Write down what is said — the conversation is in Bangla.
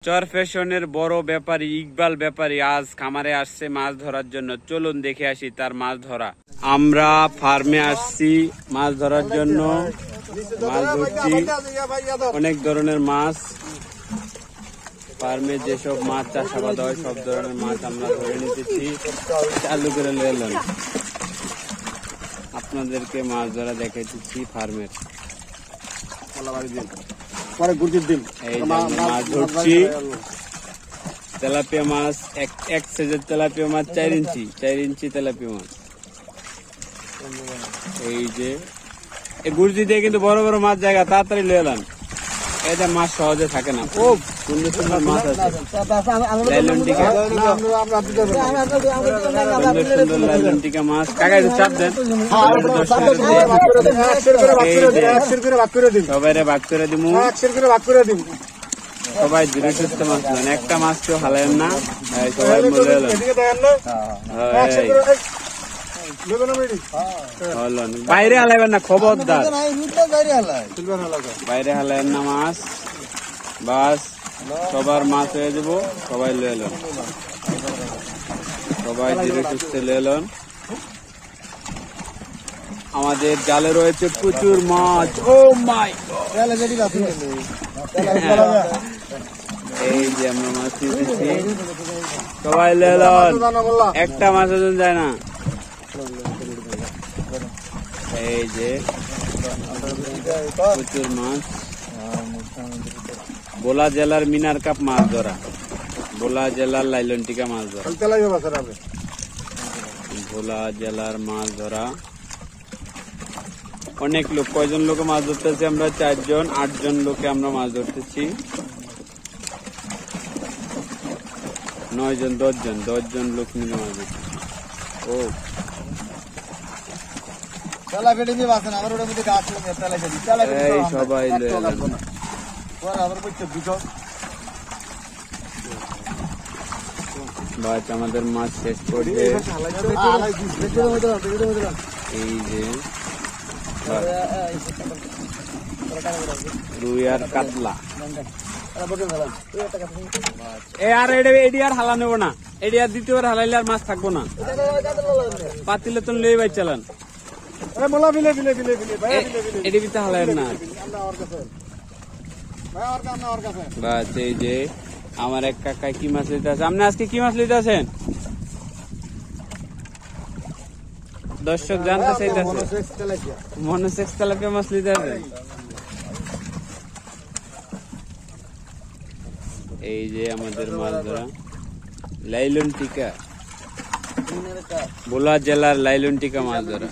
চর ফ্যাশনের বড় ব্যাপারী ইকবাল ব্যাপারী আজ খামারে আসছে মাছ ধরার জন্য। চলুন দেখে আসি তার মাছ ধরা। আমরা ফার্মে আসছি মাছ ধরার জন্য, মাছ ধরছি অনেক ধরনের মাছ। ফার্মে যেসব মাছ চাষাবাদ হয় সব ধরনের মাছ আমরা ধরে নিতেছি, চালু করে নিলাম। আপনাদেরকে মাছ ধরা দেখাইতেছি ফার্মের। এই মাছ ধরছি তেলাপিয়া মাছ, এক সাইজের তেলাপিয়া মাছ, 4 ইঞ্চি তেলাপিয়া মাছ। এই যে এই গুরজি দিয়ে কিন্তু বড় বড় মাছ জায়গা তাড়াতাড়ি লয়ে এলাম। এটা মাছ সহজে থাকে না, খুব সুন্দর সুন্দর মাছ আছে। লাইলনটিকা সুন্দর সুন্দর লাইলনটিকা মাছ। কাকা চাপ দেন, সবাই ভাগ করে দিব। সবাই ধীরে সুস্থ মাছ নেন, একটা মাছ কেউ হালেন না, সবাই মজা বাইরে হালাইবেন না, খবরদার বাইরে হালাইবেন না মাছ। বাস সবার মাছ হয়ে যাবো, সবাই লয়ে এলেন, সবাই ধীরে সুস্থ লয়ে এলেন। আমাদের জালে রয়েছে প্রচুর মাছ। ও মাই এই যে আমরা মাছ দিতেছি, সবাই লয়ে এলেন, একটা মাছ ওজন যায় না। এই যে প্রচুর মাছ। ভোলা জেলার মিনার কাপ মাছ ধরা, ভোলা জেলার লাইলনটিকা মাছ ধরা, ভোলা জেলার মাছ ধরা। অনেক লোক, কয়জন লোকে মাছ ধরতেছি আমরা? 4 জন 8 জন লোকে আমরা মাছ ধরতেছি। 9 জন 10 জন লোক মিলে মাছ ধরতেছি। ও এই সবাই বাস আমাদের মাছ শেষ করছে। এই যে রুই আর কাতলা। আর এডি আর হালা নেবো না, এডি আর দ্বিতীয়বার হালাইলে আর মাছ থাকবো না। পাতিলে তো লই ভাই চালান, এডি বিতে হালাইন না। বাস এই যে আমার এক কাকায় কি মাছ লইতে আছে। আপনি আজকে কি মাছ লইতে আছেন? দর্শক জানতে চাইতেছে, মনোসেক্স তেলাপিয়া মাছ লইতে আছেন। এই যে আমাদের মাছ ধরা লাইলনটিকা, ভোলা জেলার লাইলনটিকা মাছ ধরা।